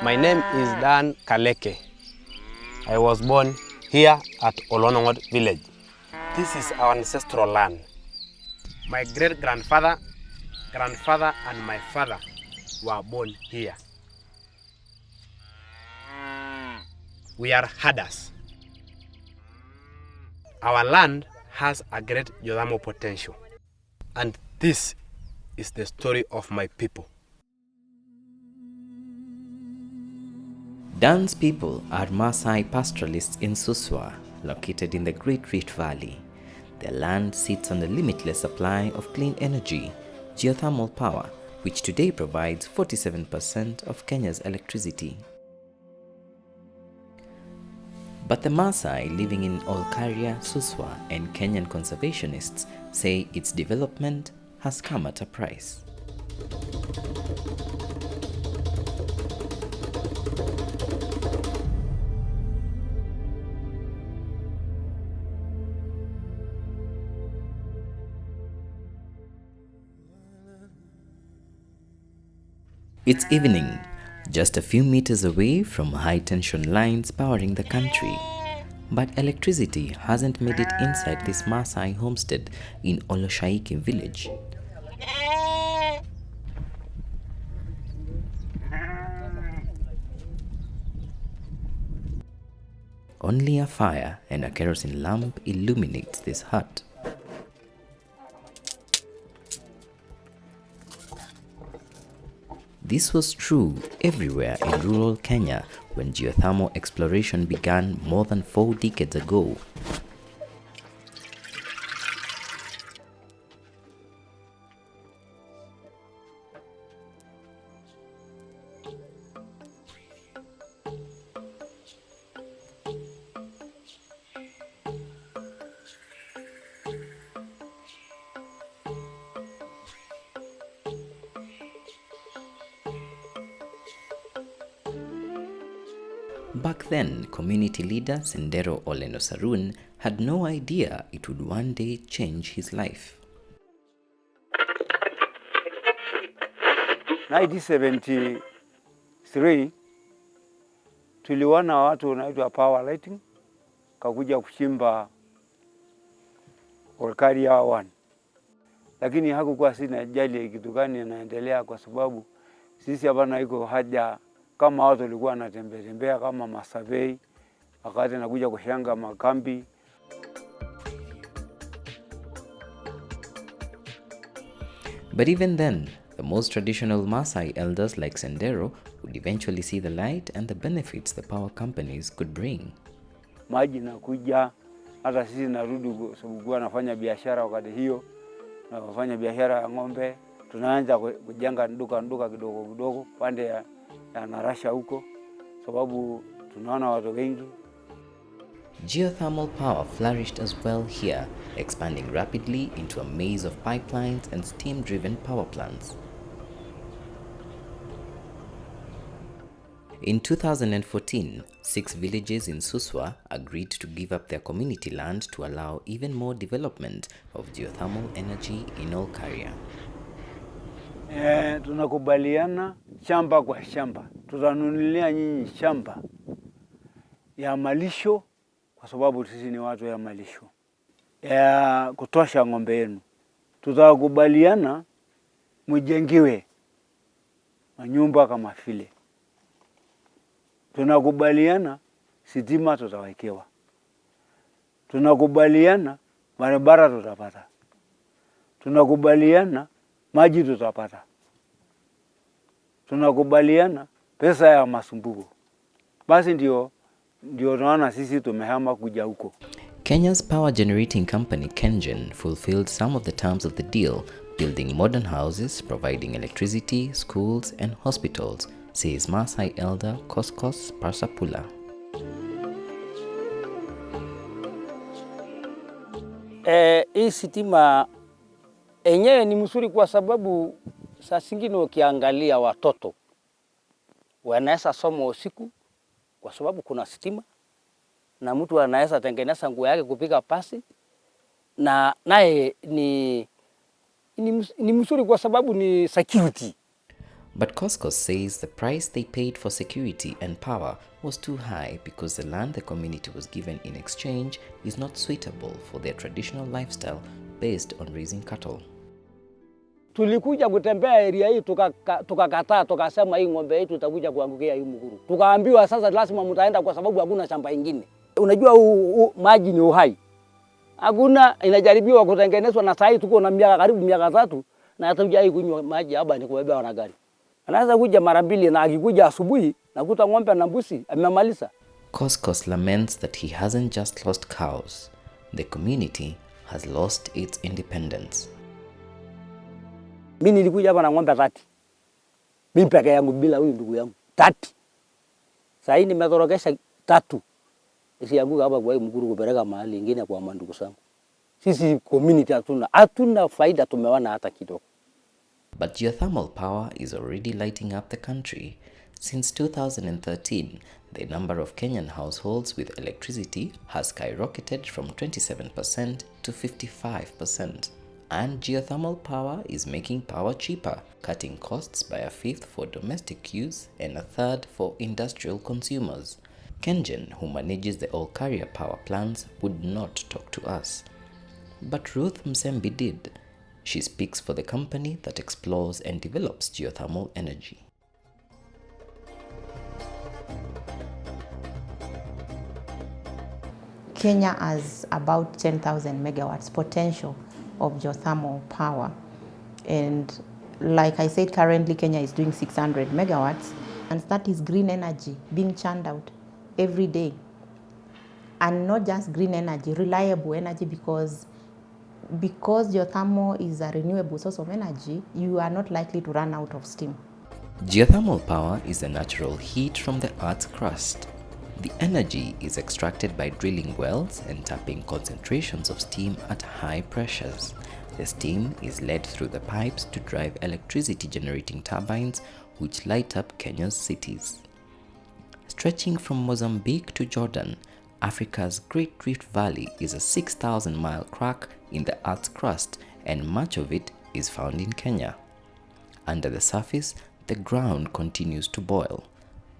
My name is Dan Kaleke. I was born here at Olonongot village. This is our ancestral land. My great-grandfather, grandfather and my father were born here. We are herders. Our land has a great geothermal potential. And this is the story of my people. Dan's people are Maasai pastoralists in Suswa, located in the Great Rift Valley. Their land sits on the limitless supply of clean energy, geothermal power, which today provides 47% of Kenya's electricity. But the Maasai living in Olkaria, Suswa, and Kenyan conservationists say its development has come at a price. It's evening, just a few meters away from high-tension lines powering the country. But electricity hasn't made it inside this Maasai homestead in Oloshaiki village. Only a fire and a kerosene lamp illuminates this hut. This was true everywhere in rural Kenya when geothermal exploration began more than 4 decades ago. Back then, community leader Sendero Oleno Sarun had no idea it would one day change his life. 1973 tuliona watu wanaitwa power lighting kakuja kuchimba Olkaria 1, lakini hakukuwa sina jali kitu gani inaendelea, kwa sababu sisi hapa na iko haja kama watu walikuwa wanatembea kama masurvey, wakati nakuja kushanga makambi. But even then, the most traditional Maasai elders like Sendero would eventually see the light and the benefits the power companies could bring. Maji nakuja, hata sisi narudi sababu nafanya biashara wakati hiyo, nafanya biashara ya ng'ombe, tunaanza kujenga nduka kidogo kidogo pande ya Narasha huko, sababu tunaona watu wengi. Geothermal power flourished as well here, expanding rapidly into a maze of pipelines and steam-driven power plants. In 2014, 6 villages in Suswa agreed to give up their community land to allow even more development of geothermal energy in Olkaria. Tunakubaliana shamba kwa shamba. Tutanunulia nyinyi shamba ya malisho kwa sababu sisi ni watu ya malisho ya kutosha ng'ombe yenu. Tutakubaliana mjengiwe manyumba kama vile. Tunakubaliana sitima tutawekewa. Tunakubaliana barabara tutapata. Tunakubaliana maji tutapata. Tunakubaliana pesa ya masumbuko. Basi ndio tunaona sisi tumehama kuja huko. Kenya's power generating company KenGen fulfilled some of the terms of the deal, building modern houses, providing electricity, schools and hospitals, says Maasai elder Koskos Parsapula. Hii sitima enyewe ni mzuri kwa sababu saa zingine ukiangalia watoto wanaweza soma usiku kwa sababu kuna sitima, na mtu anaweza tengeneza nguo yake kupiga pasi, na naye ni mzuri kwa sababu ni security. But Koskos says the price they paid for security and power was too high because the land the community was given in exchange is not suitable for their traditional lifestyle based on raising cattle. Tulikuja kutembea area hii tukakataa, tukasema hii ng'ombe yetu itakuja kuangukia hii Muguru. Tukaambiwa sasa lazima mtaenda kwa sababu hakuna shamba ingine. Unajua maji ni uhai. Hakuna inajaribiwa kutengenezwa, na sasa tuko na karibu miaka 3 na hatujai kunywa maji hapa ni kubeba na gari. Anaweza kuja mara 2 na akikuja asubuhi nakuta ng'ombe na mbuzi amemaliza. Koskos laments that he hasn't just lost cows. The community has lost its independence. Mimi nilikuja hapa na ng'ombe 30. Mimi peke yangu bila huyu ndugu yangu 30. Sasa hii nimetorokesha 3. Isianguka hapa kwa hii Muguru kupeleka mahali ingine kwa mandugu zangu. Sisi community hatuna faida tumeona hata kidogo. But geothermal power is already lighting up the country. Since 2013, the number of Kenyan households with electricity has skyrocketed from 27% to 55%. And geothermal power is making power cheaper, cutting costs by 1/5 for domestic use and 1/3 for industrial consumers. KenGen, who manages the Olkaria power plants, would not talk to us. But Ruth Msembi did. She speaks for the company that explores and develops geothermal energy. Kenya has about 10,000 megawatts potential of geothermal power. And like I said, currently Kenya is doing 600 megawatts, and that is green energy being churned out every day. And not just green energy, reliable energy, because geothermal is a renewable source of energy, you are not likely to run out of steam. Geothermal power is the natural heat from the Earth's crust. The energy is extracted by drilling wells and tapping concentrations of steam at high pressures. The steam is led through the pipes to drive electricity generating turbines which light up Kenya's cities. Stretching from Mozambique to Jordan, Africa's Great Rift Valley is a 6,000-mile crack in the Earth's crust, and much of it is found in Kenya. Under the surface, the ground continues to boil,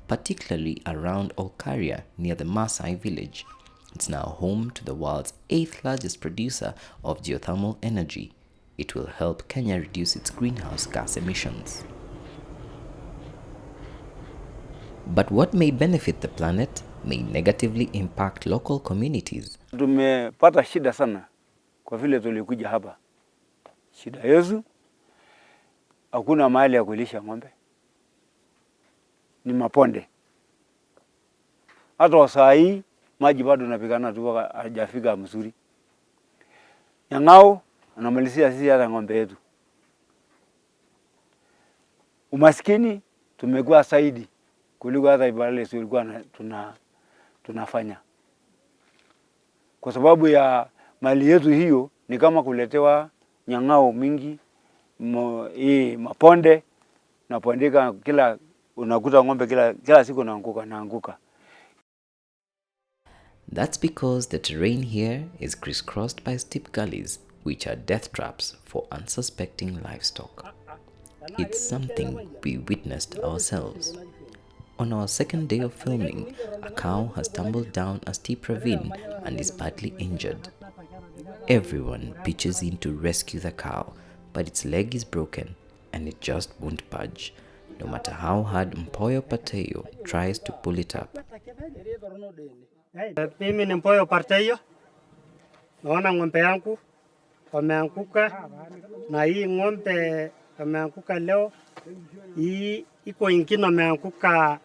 particularly around Olkaria near the Maasai village. It's now home to the world's 8th largest producer of geothermal energy. It will help Kenya reduce its greenhouse gas emissions. But what may benefit the planet may negatively impact local communities. Tumepata shida sana kwa vile tulikuja hapa. Shida yetu, hakuna mahali ya kulisha ng'ombe. Ni maponde. Hata saa hii maji bado napigana tu hajafika mzuri. Nyang'ao anamalizia sisi hata ng'ombe yetu. Umaskini tumekuwa zaidi kuliko hata ibale tulikuwa tunafanya. Kwa sababu ya mali yetu hiyo ni kama kuletewa nyang'ao mingi, maponde na pondeka kila unakuta ng'ombe kila siku naanguka. That's because the terrain here is crisscrossed by steep gullies, which are death traps for unsuspecting livestock. It's something we witnessed ourselves. On our second day of filming, a cow has tumbled down a steep ravine and is badly injured. Everyone pitches in to rescue the cow, but its leg is broken and it just won't budge, no matter how hard Mpoyo Pateyo tries to pull it up. Mimi ni Mpoyo Pateyo. Naona ng'ombe yangu wameanguka, na hii ng'ombe wameanguka leo. Hii iko ingine wameanguka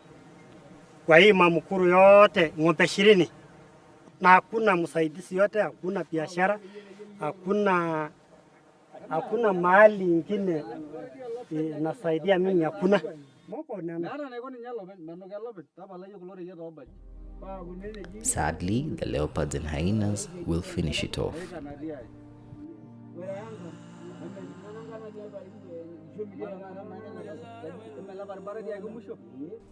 kwa hii mamukuru yote ng'ombe 20. Na hakuna msaidizi yote, hakuna biashara, hakuna mahali ingine nasaidia mimi, hakuna. Sadly, the leopards and hyenas will finish it off.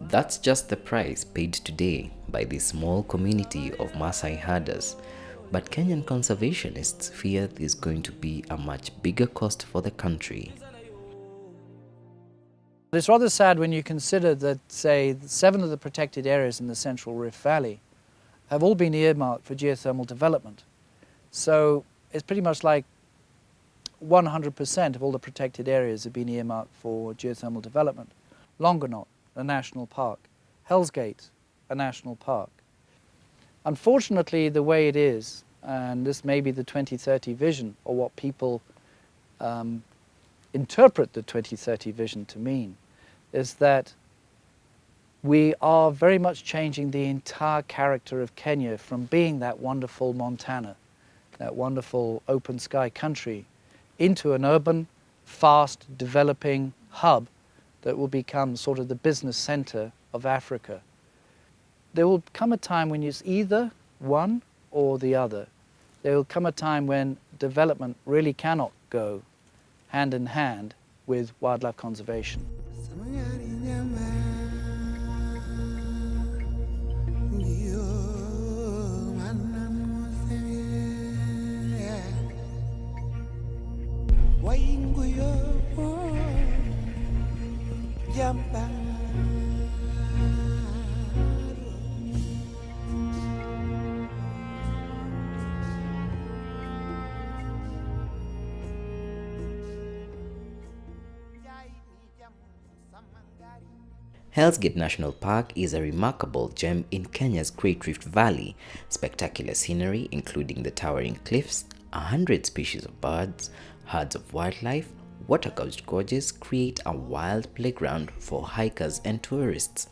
That's just the price paid today by this small community of Maasai herders. But Kenyan conservationists fear there's going to be a much bigger cost for the country. It's rather sad when you consider that, say, 7 of the protected areas in the Central Rift Valley have all been earmarked for geothermal development. So it's pretty much like 100% of all the protected areas have been earmarked for geothermal development. Longonot, a national park. Hell's Gate, a national park. Unfortunately, the way it is, and this may be the 2030 vision, or what people interpret the 2030 vision to mean, is that we are very much changing the entire character of Kenya from being that wonderful Montana, that wonderful open sky country, into an urban, fast developing hub that will become sort of the business center of Africa. There will come a time when it's either one or the other. There will come a time when development really cannot go hand in hand with wildlife conservation. Hell's Gate National Park is a remarkable gem in Kenya's Great Rift Valley. Spectacular scenery including the towering cliffs, 100 species of birds, herds of wildlife, water-gouged gorges create a wild playground for hikers and tourists.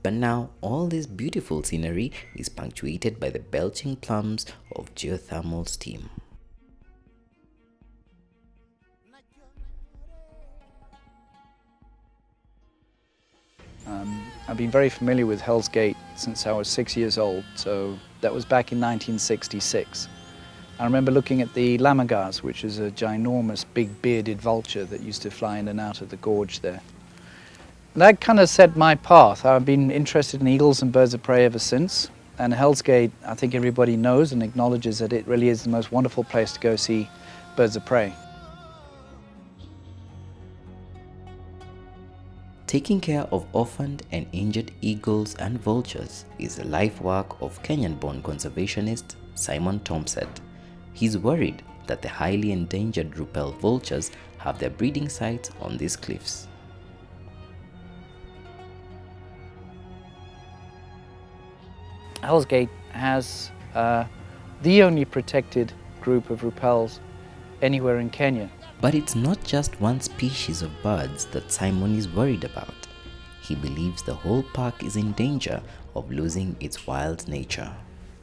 But now all this beautiful scenery is punctuated by the belching plumes of geothermal steam. I've been very familiar with Hell's Gate since I was 6 years old, so that was back in 1966. I remember looking at the lammergars, which is a ginormous big bearded vulture that used to fly in and out of the gorge there. That kind of set my path. I've been interested in eagles and birds of prey ever since, and Hell's Gate, I think everybody knows and acknowledges that it really is the most wonderful place to go see birds of prey. Taking care of orphaned and injured eagles and vultures is the life work of Kenyan-born conservationist Simon Thompson. He's worried that the highly endangered Rupel vultures have their breeding sites on these cliffs. Hell's Gate has the only protected group of Rupels anywhere in Kenya. But it's not just one species of birds that Simon is worried about. He believes the whole park is in danger of losing its wild nature.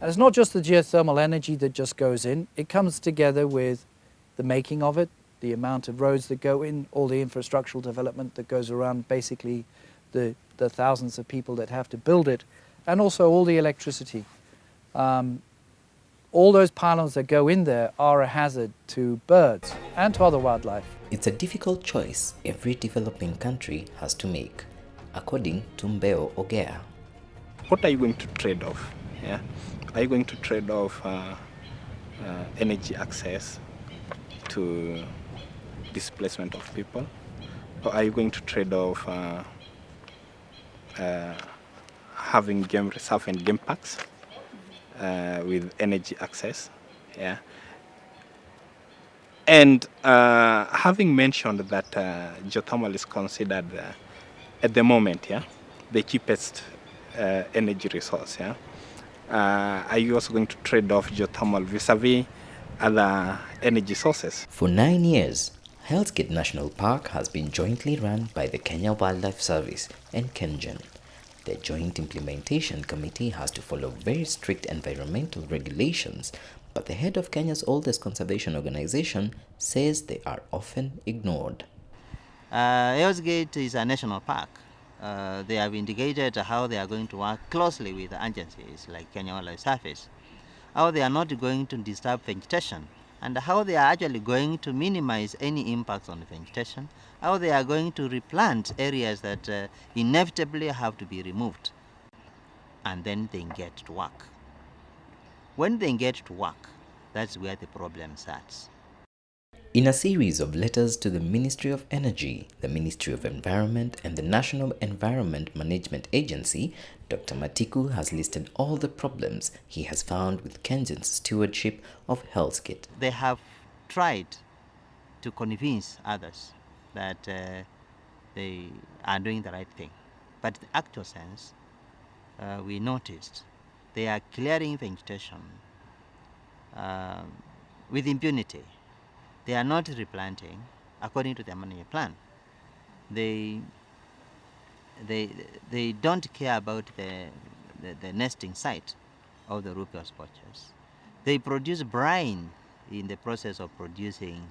And it's not just the geothermal energy that just goes in, it comes together with the making of it, the amount of roads that go in, all the infrastructural development that goes around, basically the thousands of people that have to build it, and also all the electricity. All those pylons that go in there are a hazard to birds and to other wildlife. It's a difficult choice every developing country has to make, according to Evans Ogeto. What are you going to trade off? Yeah? Are you going to trade off energy access to displacement of people? Or are you going to trade off having game reserve and game parks with energy access. Yeah. And having mentioned that geothermal is considered at the moment, yeah, the cheapest energy resource, yeah, are you also going to trade off geothermal vis-a-vis other energy sources? For 9 years, Hell's Gate National Park has been jointly run by the Kenya Wildlife Service and KenGen. The Joint Implementation Committee has to follow very strict environmental regulations, but the head of Kenya's oldest conservation organization says they are often ignored. Hell's Gate is a national park. They have indicated how they are going to work closely with agencies like Kenya Wildlife Service, how they are not going to disturb vegetation, and how they are actually going to minimize any impacts on the vegetation, how they are going to replant areas that inevitably have to be removed, and then they get to work. When they get to work, that's where the problem starts. In a series of letters to the Ministry of Energy, the Ministry of Environment, and the National Environment Management Agency, Dr. Matiku has listed all the problems he has found with KenGen's stewardship of Hell's Gate. They have tried to convince others that they are doing the right thing. But in the actual sense, we noticed they are clearing vegetation with impunity. They are not replanting according to their management plan. They don't care about the nesting site of the rupee poachers. They produce brine in the process of producing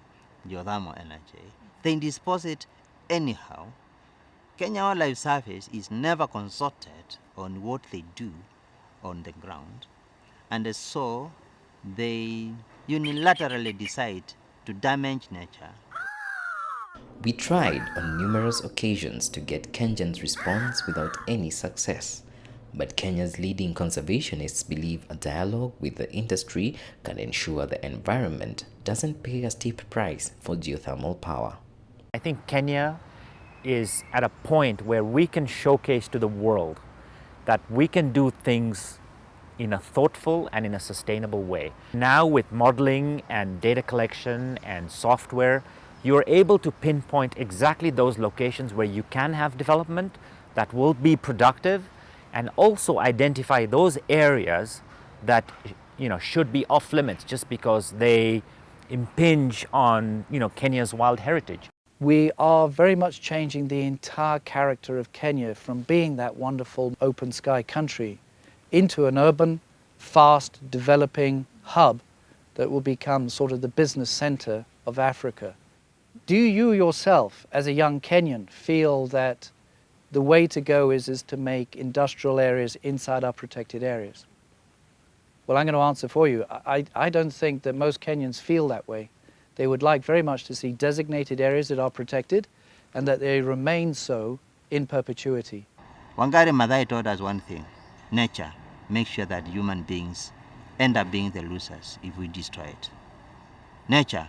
geothermal energy. They dispose it anyhow. Kenya Wildlife Service is never consulted on what they do on the ground, and so they unilaterally decide to damage nature. We tried on numerous occasions to get KenGen's response without any success. But Kenya's leading conservationists believe a dialogue with the industry can ensure the environment doesn't pay a steep price for geothermal power. I think Kenya is at a point where we can showcase to the world that we can do things in a thoughtful and in a sustainable way. Now with modeling and data collection and software, you're able to pinpoint exactly those locations where you can have development that will be productive, and also identify those areas that should be off limits just because they impinge on Kenya's wild heritage. We are very much changing the entire character of Kenya from being that wonderful open sky country into an urban, fast developing hub that will become sort of the business center of Africa. Do you yourself, as a young Kenyan, feel that the way to go is to make industrial areas inside our protected areas? Well, I'm going to answer for you. I don't think that most Kenyans feel that way. They would like very much to see designated areas that are protected and that they remain so in perpetuity. Wangari Maathai taught us one thing: nature makes sure that human beings end up being the losers if we destroy it. Nature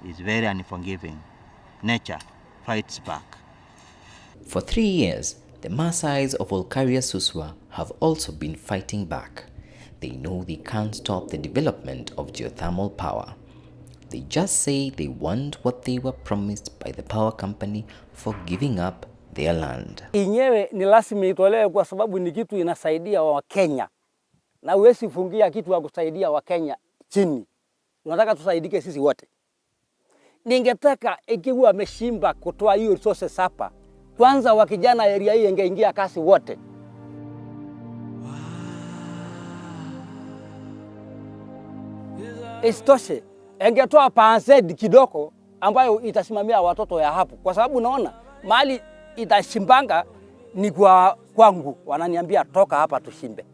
is very unforgiving. Nature fights back. For 3 years, the Maasais of Olkaria Suswa have also been fighting back. They know they can't stop the development of geothermal power. They just say they want what they were promised by the power company for giving up their land. Inyewe ni lazima itolewe kwa sababu ni kitu inasaidia wa Kenya. Na huwezi fungia kitu ya kusaidia wa Kenya chini. Unataka tusaidike sisi wote. Ningetaka ikiwa ameshimba kutoa hiyo resources hapa, kwanza wakijana area hii ingeingia kasi wote. Isitoshe, ingetoa pansed kidogo ambayo itasimamia watoto ya hapo, kwa sababu naona mahali itashimbanga ni kwangu, wananiambia toka hapa tushimbe.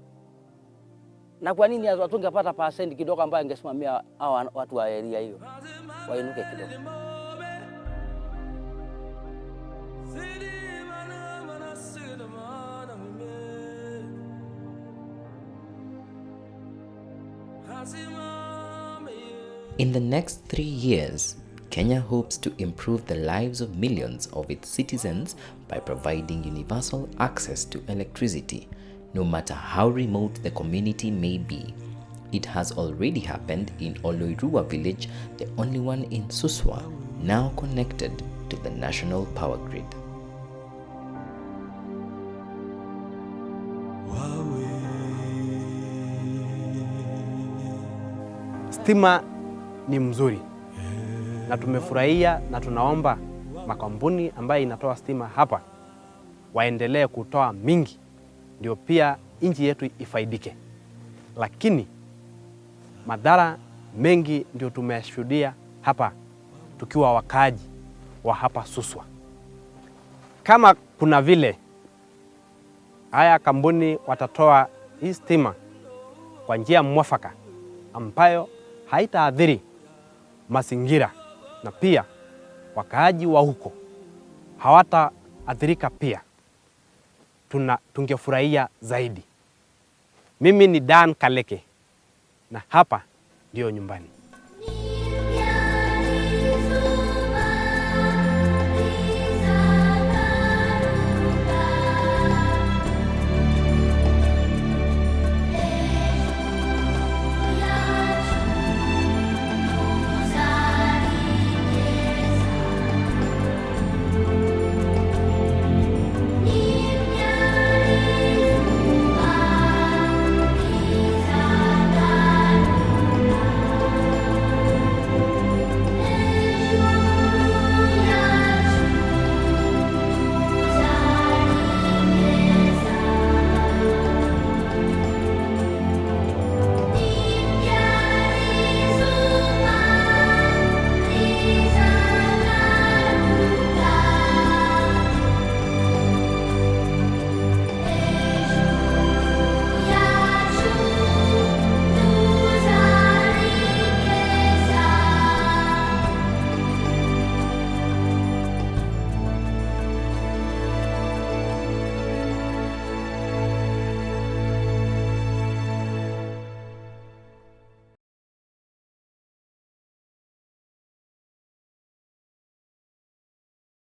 Na kwa nini hatungepata pansed kidogo ambayo ingesimamia hao watu wa area hiyo wainuke kidogo? In the next 3 years, Kenya hopes to improve the lives of millions of its citizens by providing universal access to electricity, no matter how remote the community may be. It has already happened in Oloirua village, the only one in Suswa, now connected to the national power grid. Stima ni mzuri na tumefurahia, na tunaomba makampuni ambayo inatoa stima hapa waendelee kutoa mingi, ndio pia nchi yetu ifaidike. Lakini madhara mengi ndio tumeshuhudia hapa tukiwa wakaaji wa hapa Suswa. Kama kuna vile haya kampuni watatoa hii stima kwa njia mwafaka ambayo haitaathiri mazingira, na pia wakaaji wa huko hawataathirika pia, tungefurahia zaidi. Mimi ni Dan Kaleke na hapa ndio nyumbani.